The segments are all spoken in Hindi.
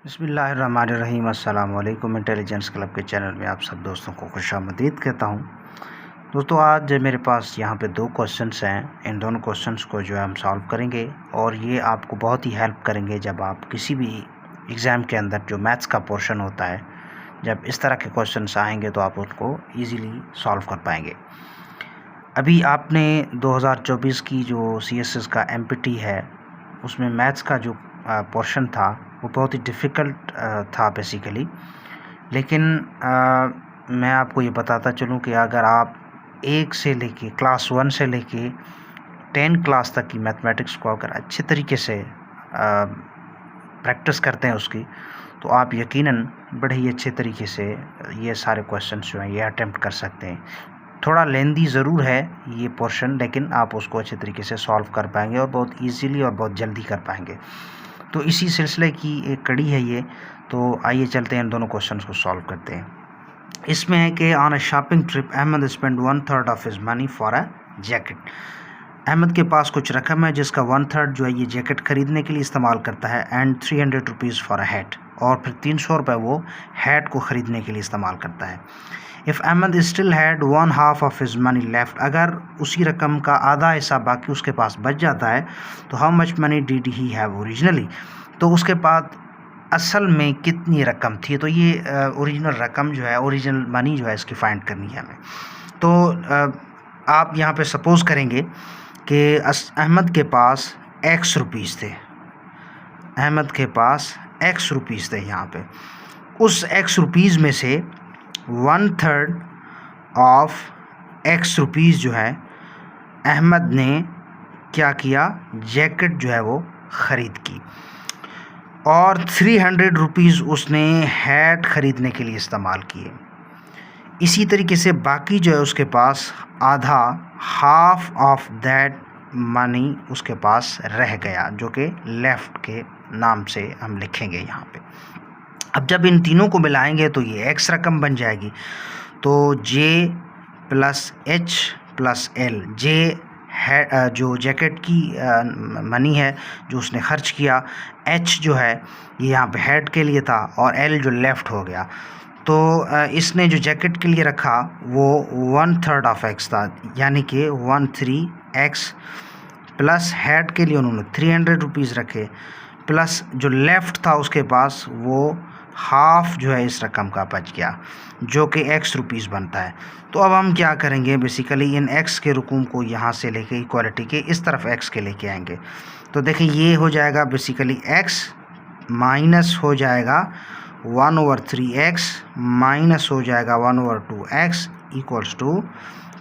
बिस्मिल्लाहिर्रहमानिर्रहीम। अस्सलाम वालेकुम। इंटेलिजेंस क्लब के चैनल में आप सब दोस्तों को खुशामदीद कहता हूँ। दोस्तों, आज मेरे पास यहाँ पे 2 क्वेश्चंस हैं। इन दोनों क्वेश्चंस को जो है हम सॉल्व करेंगे और ये आपको बहुत ही हेल्प करेंगे जब आप किसी भी एग्ज़ाम के अंदर जो मैथ्स का पोर्शन होता है, जब इस तरह के क्वेश्चंस आएंगे तो आप उनको ईज़िली सॉल्व कर पाएंगे। अभी आपने 2024 की जो CSS का MPT है, उसमें मैथ्स का जो पोर्शन था वो बहुत ही डिफ़िकल्ट था बेसिकली। लेकिन मैं आपको ये बताता चलूँ कि अगर आप क्लास 1 से लेके 10 क्लास तक की मैथमेटिक्स को अगर अच्छे तरीके से प्रैक्टिस करते हैं उसकी, तो आप यकीनन बड़े ही अच्छे तरीके से ये सारे क्वेश्चंस जो हैं ये अटेम्प्ट कर सकते हैं। थोड़ा लेंदी ज़रूर है ये पोर्शन, लेकिन आप उसको अच्छे तरीके से सॉल्व कर पाएंगे और बहुत ईजीली और बहुत जल्दी कर पाएंगे। तो इसी सिलसिले की एक कड़ी है ये। तो आइए चलते हैं इन दोनों क्वेश्चंस को सॉल्व करते हैं। इसमें है कि on a shopping trip Ahmed spend 1/3 of his money for a jacket. Ahmed के पास कुछ रकम है जिसका 1/3 जो है ये जैकेट ख़रीदने के लिए इस्तेमाल करता है, and 300 rupees for a hat, और फिर 300 रुपये वो हैट को ख़रीदने के लिए इस्तेमाल करता है। If Ahmed still had 1/2 of his money left, अगर उसी रकम का आधा हिस्सा बाकी उसके पास बच जाता है, तो how much money did he have originally, तो उसके पास असल में कितनी रकम थी। तो ये ओरिजिनल रकम जो है, ओरिजिनल मनी जो है, इसकी फाइंड करनी है हमें। तो आप यहाँ पे सपोज़ करेंगे कि अहमद के पास x रुपीज़ थे। अहमद के पास x रुपीज़ थे। यहाँ पे उस x रुपीज़ में से 1/3 ऑफ x रुपीज़ जो है अहमद ने क्या किया, जैकेट जो है वो ख़रीद की, और 300 रुपीज़ उसने हैट ख़रीदने के लिए इस्तेमाल किए। इसी तरीके से बाकी जो है उसके पास आधा, हाफ ऑफ दैट मनी उसके पास रह गया, जो कि लेफ़्ट के नाम से हम लिखेंगे यहाँ पे। अब जब इन तीनों को मिलाएंगे तो ये x रकम बन जाएगी। तो J plus H plus L, J है जो जैकेट की मनी है जो उसने ख़र्च किया, H जो है ये यहाँ पे हेड के लिए था, और L जो लेफ़्ट हो गया। तो इसने जो जैकेट के लिए रखा वो 1/3 ऑफ x था, यानी कि 13x, प्लस हेड के लिए उन्होंने 300 रुपीज़ रखे, प्लस जो लेफ़्ट था उसके पास वो हाफ जो है इस रकम का बच गया, जो कि x रुपीज़ बनता है। तो अब हम क्या करेंगे, बेसिकली इन x के रकूम को यहाँ से लेके इक्वालिटी के इस तरफ x के लेके आएंगे। तो देखें ये हो जाएगा बेसिकली x माइनस हो जाएगा 1/3x, माइनस हो जाएगा 1/2x इक्वल्स टू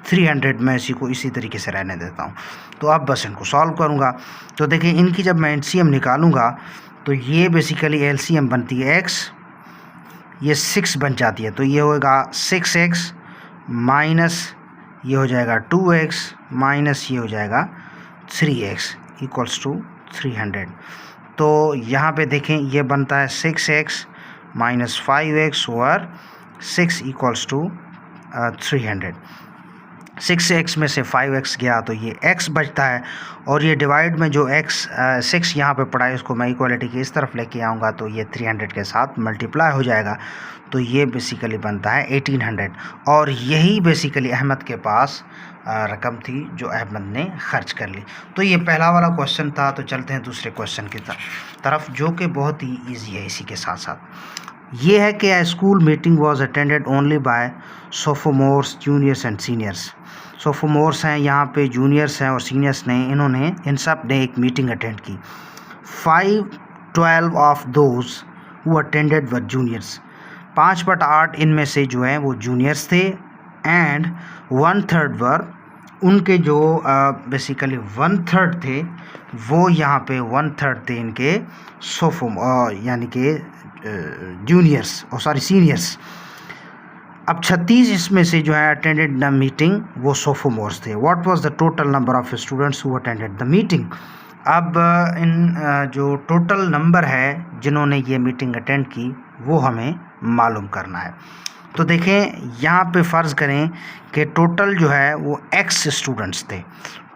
300। मैं इसी को इसी तरीके से रहने देता हूँ। तो अब बस इनको सॉल्व करूँगा। तो देखिए इनकी जब मैं LCM निकालूँगा तो ये बेसिकली LCM बनती है x, ये 6 बन जाती है। तो ये होगा 6x माइनस ये हो जाएगा 2x माइनस ये हो जाएगा 3x इक्वल्स टू 300। तो यहाँ पे देखें ये बनता है 6x minus 5x over 6 equals to 300। 6x में से 5x गया तो ये x बचता है, और ये डिवाइड में जो x 6 यहाँ पे पड़ा है इसको मैं इक्वालिटी की इस तरफ लेके आऊँगा तो ये 300 के साथ मल्टीप्लाई हो जाएगा। तो ये बेसिकली बनता है 1800, और यही बेसिकली अहमद के पास रकम थी जो अहमद ने खर्च कर ली। तो ये पहला वाला क्वेश्चन था। तो चलते हैं दूसरे क्वेश्चन की तरफ, जो कि बहुत ही ईजी है। इसी के साथ साथ ये है कि school meeting was attended only by sophomores, juniors and seniors. Sophomores हैं यहाँ पे, जूनियर्स हैं और सीनियर्स ने, इन्होंने इन सब ने एक मीटिंग अटेंड की। 5/12 of those who attended were juniors, 5/8 इनमें से जो हैं वो जूनियर्स थे, एंड 1/3 वर, उनके जो बेसिकली 1/3 थे वो यहाँ पे 1/3 थे इनके यानी कि जूनियर्स और सीनियर्स। अब 36 इसमें से जो है अटेंडेड द मीटिंग वो सोफोमोर्स थे। What was the total number of students who attended the meeting. अब इन जो टोटल नंबर है जिन्होंने ये मीटिंग अटेंड की वो हमें मालूम करना है। तो देखें यहाँ पे फ़र्ज़ करें कि टोटल जो है वो x स्टूडेंट्स थे,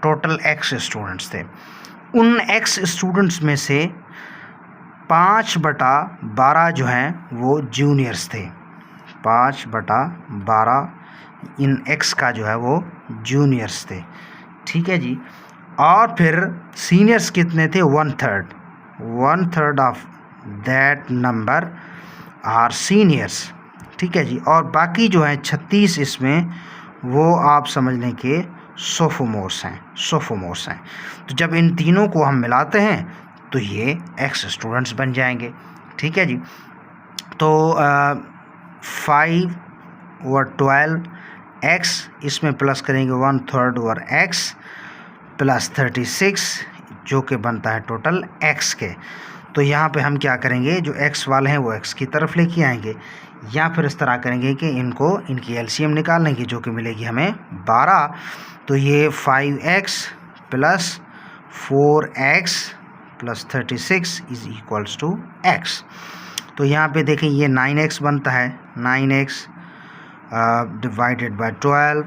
टोटल x स्टूडेंट्स थे। उन x स्टूडेंट्स में से 5/12 जो हैं वो जूनियर्स थे। 5/12 इन एक्स का जो है वो जूनियर्स थे, ठीक है जी। और फिर सीनियर्स कितने थे? 1/3 of that number our seniors, ठीक है जी। और बाकी जो है 36 इसमें वो आप समझ लें कि सोफोमोर्स हैं। तो जब इन तीनों को हम मिलाते हैं तो ये एक्स स्टूडेंट्स बन जाएंगे, ठीक है जी। तो 5/12 एक्स, इसमें प्लस करेंगे 1/3 ओवर एक्स प्लस 36 जो कि बनता है टोटल एक्स के। तो यहाँ पे हम क्या करेंगे, जो एक्स वाले हैं वो एक्स की तरफ लेके आएंगे, या फिर इस तरह करेंगे कि इनकी एलसीएम निकाल लेंगे जो कि मिलेगी हमें 12। तो ये 5x plus 4x plus 36 is equals to x। तो यहाँ पे देखें ये 9x बनता है, 9x divided by 12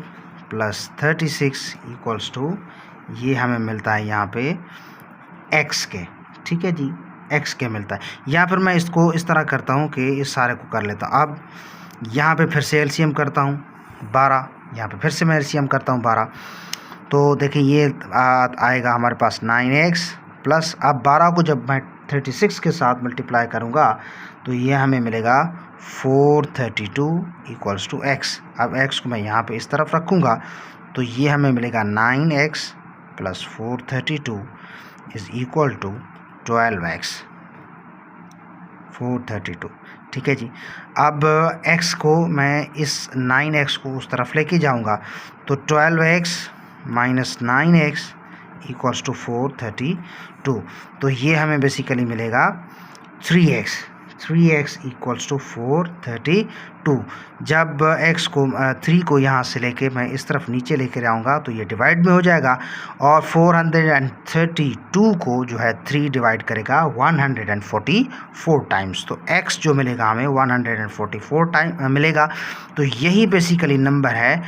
plus 36 equals to ये हमें मिलता है यहाँ पे x के, ठीक है जी, x के मिलता है। या फिर मैं इसको इस तरह करता हूँ कि इस सारे को कर लेता हूँ। अब यहाँ पे फिर से एलसीएम करता हूँ 12, यहाँ पे फिर से मैं एलसीएम करता हूँ 12। तो देखिए ये आएगा हमारे पास 9x प्लस, अब 12 को जब मैं 36 के साथ मल्टीप्लाई करूँगा तो ये हमें मिलेगा 432 इक्वल्स टू x। अब x को मैं यहाँ पे इस तरफ रखूँगा तो ये हमें मिलेगा 9x plus 432 is equal to 12x 432, ठीक है जी। अब x को मैं इस 9x को उस तरफ लेके जाऊंगा तो 12x minus 9x equals to 432। तो ये हमें बेसिकली मिलेगा 3x इक्वल्स टू 432। जब x को 3 को यहाँ से लेके मैं इस तरफ नीचे लेके आऊँगा तो ये डिवाइड में हो जाएगा, और 432 को जो है 3 डिवाइड करेगा 144 टाइम्स। तो x जो मिलेगा हमें 144 टाइम मिलेगा। तो यही बेसिकली नंबर है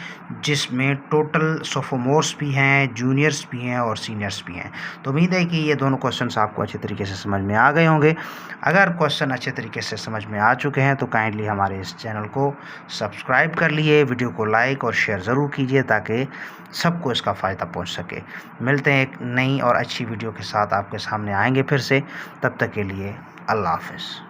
जिसमें टोटल सोफोमोर्स भी हैं, जूनियर्स भी हैं और सीनियर्स भी हैं। तो उम्मीद है कि ये दोनों क्वेश्चंस आपको अच्छे तरीके से समझ में आ गए होंगे। अगर क्वेश्चन अच्छे तरीके से समझ में आ चुके हैं तो काइंडली हमारे इस चैनल को सब्सक्राइब कर लिए, वीडियो को लाइक और शेयर ज़रूर कीजिए ताकि सबको इसका फ़ायदा पहुंच सके। मिलते हैं एक नई और अच्छी वीडियो के साथ, आपके सामने आएंगे फिर से। तब तक के लिए अल्लाह हाफ़िज़।